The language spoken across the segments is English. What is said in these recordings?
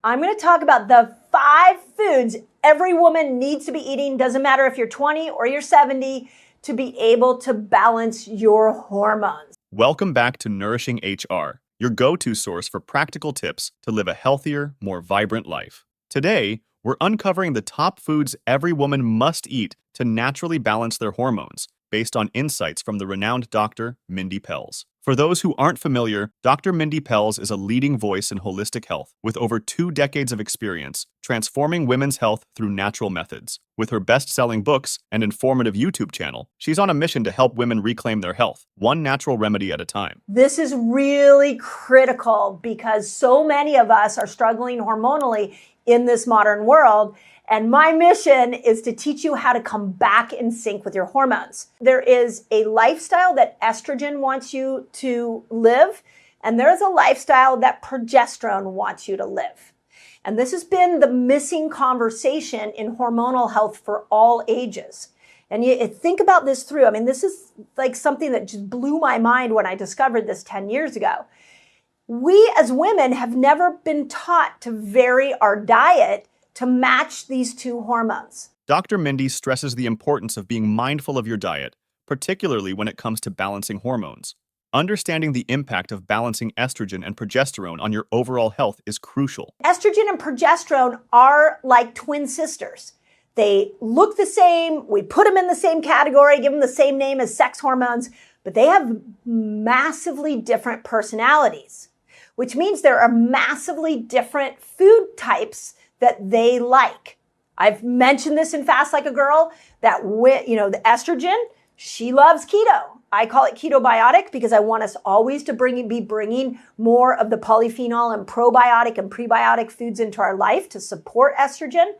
I'm going to talk about the 5 foods every woman needs to be eating, doesn't matter if you're 20 or you're 70, to be able to balance your hormones. Welcome back to Nourishing HR, your go-to source for practical tips to live a healthier, more vibrant life. Today, we're uncovering the top foods every woman must eat to naturally balance their hormones, based on insights from the renowned Dr. Mindy Pelz. For those who aren't familiar, Dr. Mindy Pelz is a leading voice in holistic health with over 2 decades of experience transforming women's health through natural methods. With her best-selling books and informative YouTube channel, she's on a mission to help women reclaim their health, one natural remedy at a time. This is really critical because so many of us are struggling hormonally in this modern world. And my mission is to teach you how to come back in sync with your hormones. There is a lifestyle that estrogen wants you to live, and there's a lifestyle that progesterone wants you to live. And this has been the missing conversation in hormonal health for all ages. And you think about this through. I mean, this is like something that just blew my mind when I discovered this 10 years ago. We as women have never been taught to vary our diet to match these 2 hormones. Dr. Mindy stresses the importance of being mindful of your diet, particularly when it comes to balancing hormones. Understanding the impact of balancing estrogen and progesterone on your overall health is crucial. Estrogen and progesterone are like twin sisters. They look the same, we put them in the same category, give them the same name as sex hormones, but they have massively different personalities, which means there are massively different food types that they like. I've mentioned this in Fast Like a Girl, that the estrogen, she loves keto. I call it ketobiotic because I want us always to be bringing more of the polyphenol and probiotic and prebiotic foods into our life to support estrogen.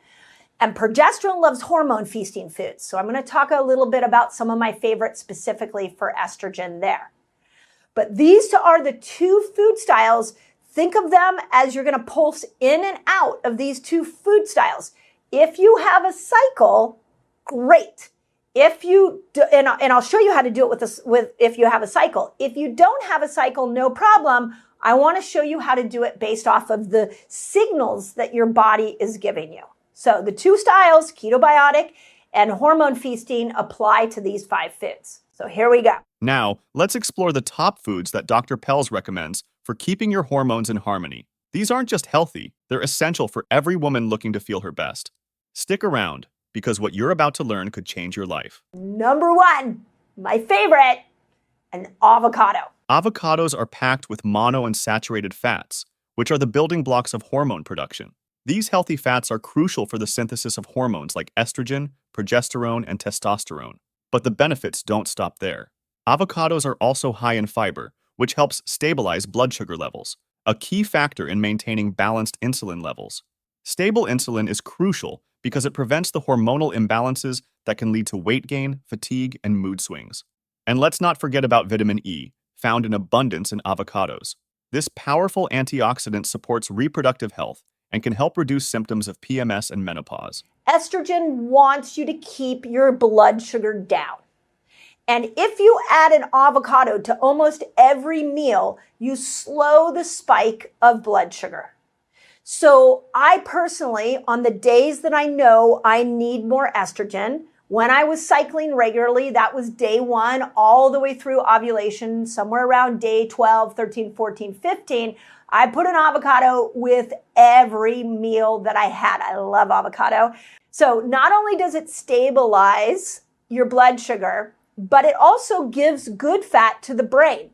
And progesterone loves hormone feasting foods. So I'm going to talk a little bit about some of my favorites specifically for estrogen there. But these are the 2 food styles. Think of them as you're going to pulse in and out of these 2 food styles. If you have a cycle, great. If you do, and I'll show you how to do it with if you have a cycle. If you don't have a cycle, no problem. I want to show you how to do it based off of the signals that your body is giving you. So the 2 styles, ketobiotic and hormone feasting, apply to these 5 foods. So here we go. Now, let's explore the top foods that Dr. Pelz recommends for keeping your hormones in harmony. These aren't just healthy, they're essential for every woman looking to feel her best. Stick around, because what you're about to learn could change your life. Number 1, my favorite, an avocado. Avocados are packed with monounsaturated fats, which are the building blocks of hormone production. These healthy fats are crucial for the synthesis of hormones like estrogen, progesterone, and testosterone. But the benefits don't stop there. Avocados are also high in fiber, which helps stabilize blood sugar levels, a key factor in maintaining balanced insulin levels. Stable insulin is crucial because it prevents the hormonal imbalances that can lead to weight gain, fatigue, and mood swings. And let's not forget about vitamin E, found in abundance in avocados. This powerful antioxidant supports reproductive health and can help reduce symptoms of PMS and menopause. Estrogen wants you to keep your blood sugar down. And if you add an avocado to almost every meal, you slow the spike of blood sugar. So I personally, on the days that I know I need more estrogen, when I was cycling regularly, that was day 1 all the way through ovulation, somewhere around day 12, 13, 14, 15, I put an avocado with every meal that I had. I love avocado. So not only does it stabilize your blood sugar, but it also gives good fat to the brain.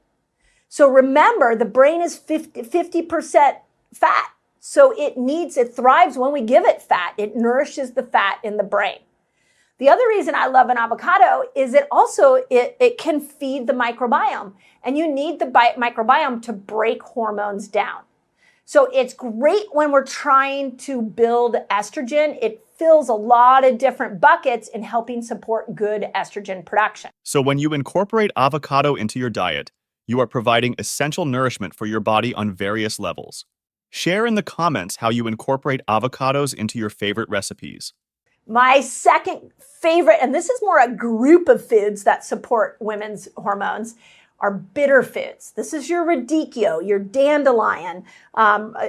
So remember, the brain is 50% fat. So it thrives when we give it fat. It nourishes the fat in the brain. The other reason I love an avocado is it can feed the microbiome, and you need the microbiome to break hormones down. So it's great when we're trying to build estrogen. It fills a lot of different buckets in helping support good estrogen production. So when you incorporate avocado into your diet, you are providing essential nourishment for your body on various levels. Share in the comments how you incorporate avocados into your favorite recipes. My second favorite, and this is more a group of foods that support women's hormones, are bitter foods. This is your radicchio, your dandelion.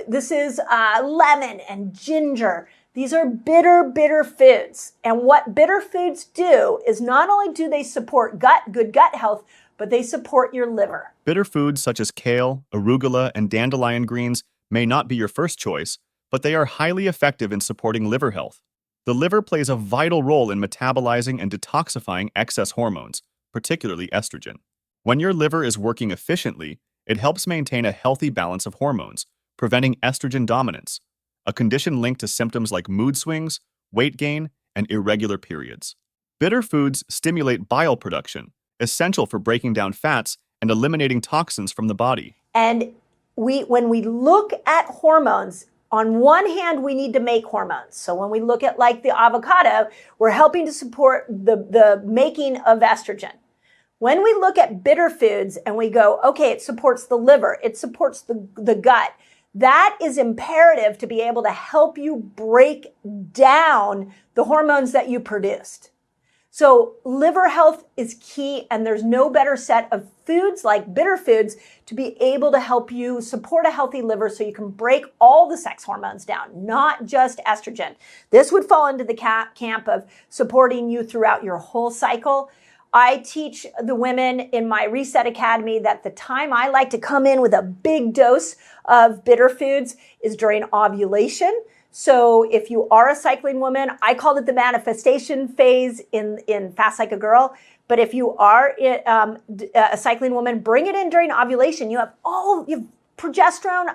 This is lemon and ginger. These are bitter foods. And what bitter foods do is not only do they support good gut health, but they support your liver. Bitter foods such as kale, arugula, and dandelion greens may not be your first choice, but they are highly effective in supporting liver health. The liver plays a vital role in metabolizing and detoxifying excess hormones, particularly estrogen. When your liver is working efficiently, it helps maintain a healthy balance of hormones, preventing estrogen dominance, a condition linked to symptoms like mood swings, weight gain, and irregular periods. Bitter foods stimulate bile production, essential for breaking down fats and eliminating toxins from the body. And when we look at hormones, on one hand, we need to make hormones. So when we look at like the avocado, we're helping to support the making of estrogen. When we look at bitter foods and we go, okay, it supports the liver, it supports the gut, that is imperative to be able to help you break down the hormones that you produced. So liver health is key, and there's no better set of foods like bitter foods to be able to help you support a healthy liver so you can break all the sex hormones down, not just estrogen. This would fall into the camp of supporting you throughout your whole cycle. I teach the women in my Reset Academy that the time I like to come in with a big dose of bitter foods is during ovulation. So if you are a cycling woman, I called it the manifestation phase in Fast Like a Girl. But if you are a cycling woman, bring it in during ovulation. You have progesterone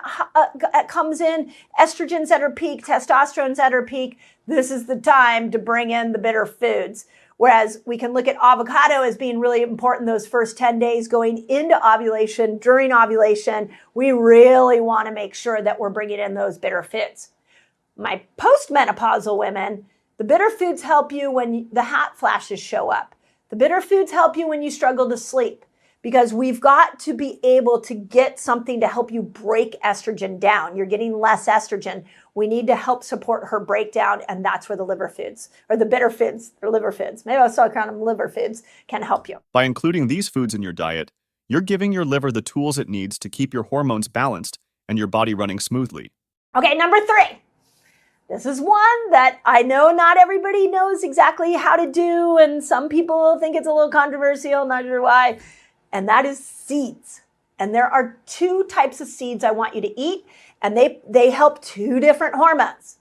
comes in, estrogen's at her peak, testosterone's at her peak. This is the time to bring in the bitter foods. Whereas we can look at avocado as being really important those first 10 days going into ovulation. During ovulation, we really want to make sure that we're bringing in those bitter foods. My postmenopausal women, the bitter foods help you when the hot flashes show up. The bitter foods help you when you struggle to sleep, because we've got to be able to get something to help you break estrogen down. You're getting less estrogen. We need to help support her breakdown, and that's where the liver foods, or the bitter foods, or liver foods, maybe I'll start calling them liver foods, can help you. By including these foods in your diet, you're giving your liver the tools it needs to keep your hormones balanced and your body running smoothly. Okay, number 3. This is one that I know not everybody knows exactly how to do, and some people think it's a little controversial, not sure why, and that is seeds. And there are 2 types of seeds I want you to eat, and they help 2 different hormones.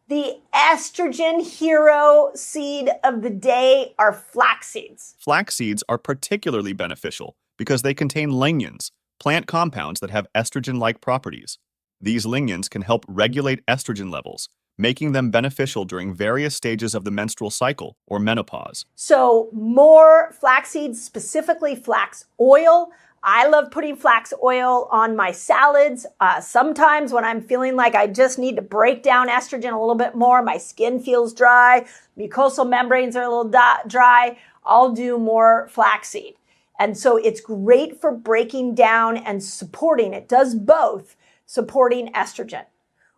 The estrogen hero seed of the day are flax seeds. Flax seeds are particularly beneficial because they contain lignans, plant compounds that have estrogen-like properties. These lignans can help regulate estrogen levels, making them beneficial during various stages of the menstrual cycle or menopause. So more flax seeds, specifically flax oil. I love putting flax oil on my salads. Sometimes when I'm feeling like I just need to break down estrogen a little bit more, my skin feels dry, mucosal membranes are a little dry, I'll do more flaxseed. And so it's great for breaking down and supporting, it does both, supporting estrogen.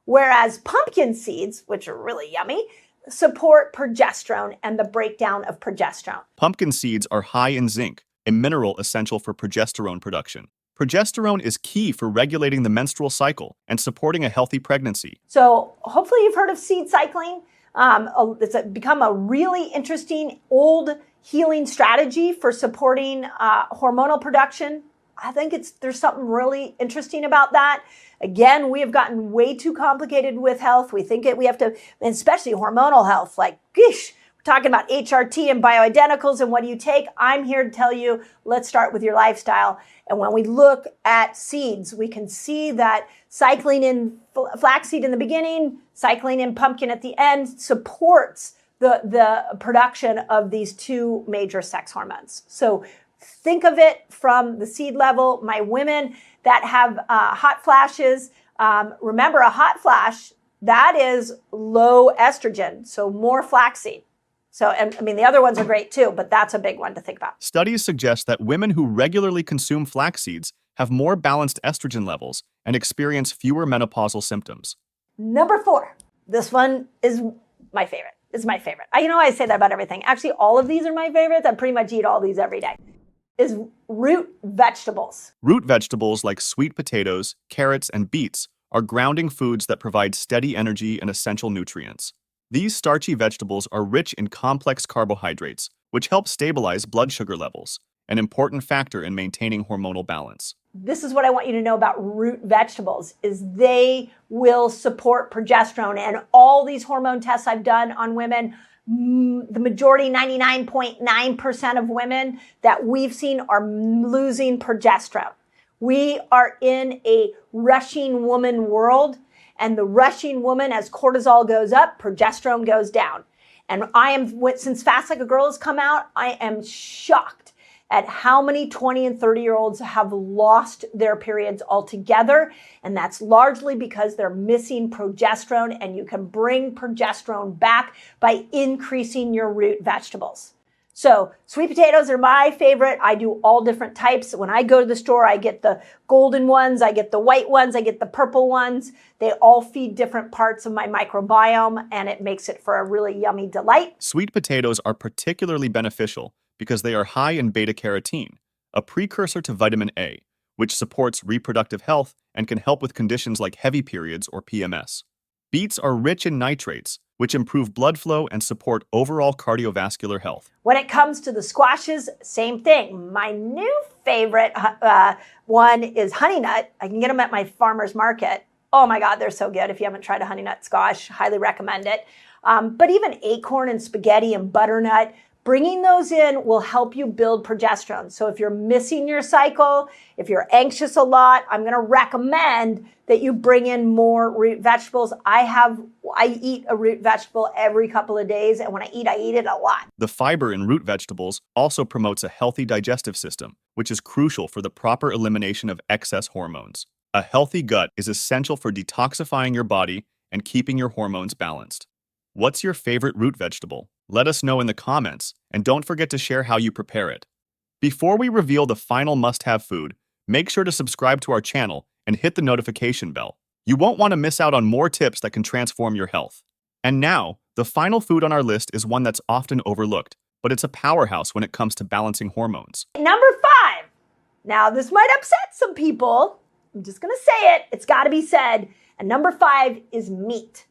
Whereas pumpkin seeds, which are really yummy, support progesterone and the breakdown of progesterone. Pumpkin seeds are high in zinc, a mineral essential for progesterone production. Progesterone is key for regulating the menstrual cycle and supporting a healthy pregnancy. So hopefully you've heard of seed cycling. It's become a really interesting old healing strategy for supporting hormonal production. I think there's something really interesting about that. Again, we have gotten way too complicated with health. We think we have to, especially hormonal health, like, gosh, we're talking about HRT and bioidenticals and what do you take? I'm here to tell you, let's start with your lifestyle. And when we look at seeds, we can see that cycling in flaxseed in the beginning, cycling in pumpkin at the end supports the production of these 2 major sex hormones. So think of it from the seed level. My women that have hot flashes, remember a hot flash, that is low estrogen, so more flaxseed. So, and I mean, the other ones are great too, but that's a big one to think about. Studies suggest that women who regularly consume flax seeds have more balanced estrogen levels and experience fewer menopausal symptoms. Number 4, this one is my favorite. It's my favorite. I say that about everything. Actually, all of these are my favorites. I pretty much eat all these every day. is root vegetables. Root vegetables like sweet potatoes, carrots, and beets are grounding foods that provide steady energy and essential nutrients. These starchy vegetables are rich in complex carbohydrates, which help stabilize blood sugar levels, an important factor in maintaining hormonal balance. This is what I want you to know about root vegetables is they will support progesterone. And all these hormone tests I've done on women, the majority, 99.9% of women that we've seen are losing progesterone. We are in a rushing woman world, and the rushing woman, as cortisol goes up, progesterone goes down. And since Fast Like a Girl has come out, I am shocked at how many 20 and 30-year-olds have lost their periods altogether. And that's largely because they're missing progesterone, and you can bring progesterone back by increasing your root vegetables. So sweet potatoes are my favorite. I do all different types. When I go to the store, I get the golden ones, I get the white ones, I get the purple ones. They all feed different parts of my microbiome, and it makes it for a really yummy delight. Sweet potatoes are particularly beneficial because they are high in beta-carotene, a precursor to vitamin A, which supports reproductive health and can help with conditions like heavy periods or PMS. Beets are rich in nitrates, which improve blood flow and support overall cardiovascular health. When it comes to the squashes, same thing. My new favorite one is honey nut. I can get them at my farmer's market. Oh my God, they're so good. If you haven't tried a honey nut squash, highly recommend it. But even acorn and spaghetti and butternut, bringing those in will help you build progesterone. So if you're missing your cycle, if you're anxious a lot, I'm going to recommend that you bring in more root vegetables. I eat a root vegetable every couple of days, and when I eat it a lot. The fiber in root vegetables also promotes a healthy digestive system, which is crucial for the proper elimination of excess hormones. A healthy gut is essential for detoxifying your body and keeping your hormones balanced. What's your favorite root vegetable? Let us know in the comments, and don't forget to share how you prepare it. Before we reveal the final must-have food, make sure to subscribe to our channel and hit the notification bell. You won't want to miss out on more tips that can transform your health. And now, the final food on our list is one that's often overlooked, but it's a powerhouse when it comes to balancing hormones. Number 5. Now, this might upset some people. I'm just going to say it. It's got to be said. And number 5 is meat.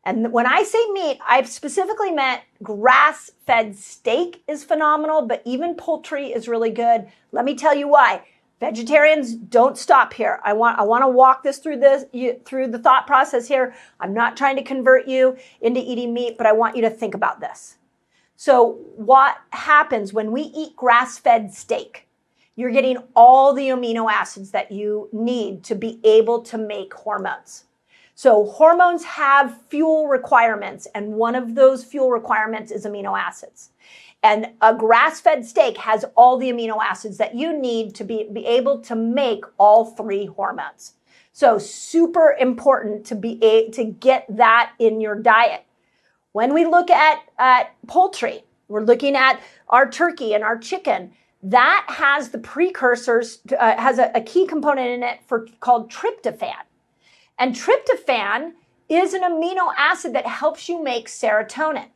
And when I say meat, I've specifically meant grass-fed steak is phenomenal, but even poultry is really good. Let me tell you why. Vegetarians, don't stop here. I want to walk this through the thought process here. I'm not trying to convert you into eating meat, but I want you to think about this. So what happens when we eat grass-fed steak? You're getting all the amino acids that you need to be able to make hormones. So hormones have fuel requirements, and one of those fuel requirements is amino acids. And a grass-fed steak has all the amino acids that you need to be able to make all 3 hormones. So super important to get that in your diet. When we look at poultry, we're looking at our turkey and our chicken. That has the precursors, has a key component in it called tryptophan. And tryptophan is an amino acid that helps you make serotonin.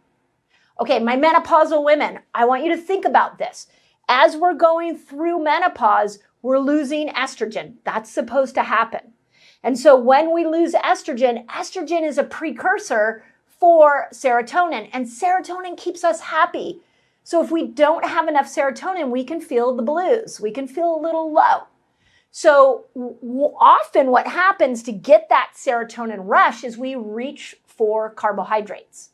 Okay, my menopausal women, I want you to think about this. As we're going through menopause, we're losing estrogen. That's supposed to happen. And so when we lose estrogen, estrogen is a precursor for serotonin, and serotonin keeps us happy. So if we don't have enough serotonin, we can feel the blues. We can feel a little low. So often what happens to get that serotonin rush is we reach for carbohydrates.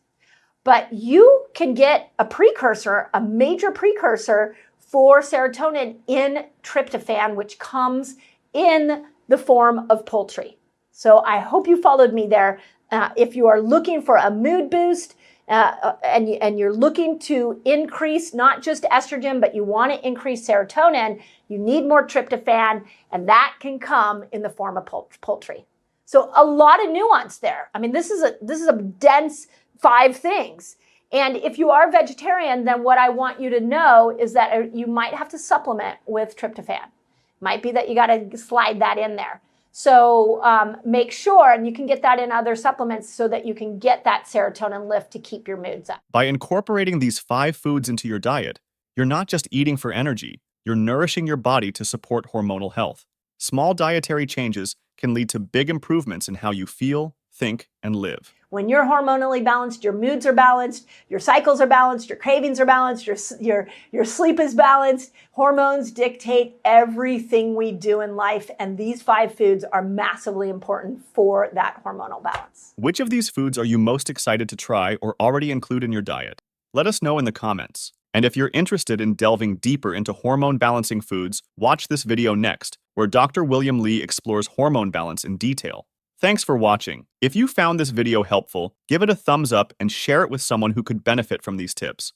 But you can get a precursor, a major precursor for serotonin in tryptophan, which comes in the form of poultry. So I hope you followed me there. If you are looking for a mood boost, and you're looking to increase not just estrogen, but you want to increase serotonin, you need more tryptophan, and that can come in the form of poultry. So a lot of nuance there. I mean, this is a dense 5 things. And if you are vegetarian, then what I want you to know is that you might have to supplement with tryptophan. Might be that you got to slide that in there. So make sure, and you can get that in other supplements so that you can get that serotonin lift to keep your moods up. By incorporating these 5 foods into your diet, you're not just eating for energy, You're nourishing your body to support hormonal health. Small dietary changes can lead to big improvements in how you feel, think, and live. When you're hormonally balanced, your moods are balanced, your cycles are balanced, your cravings are balanced, your sleep is balanced. Hormones dictate everything we do in life, and these 5 foods are massively important for that hormonal balance. Which of these foods are you most excited to try or already include in your diet? Let us know in the comments. And if you're interested in delving deeper into hormone balancing foods, watch this video next, where Dr. William Li explores hormone balance in detail. Thanks for watching. If you found this video helpful, give it a thumbs up and share it with someone who could benefit from these tips.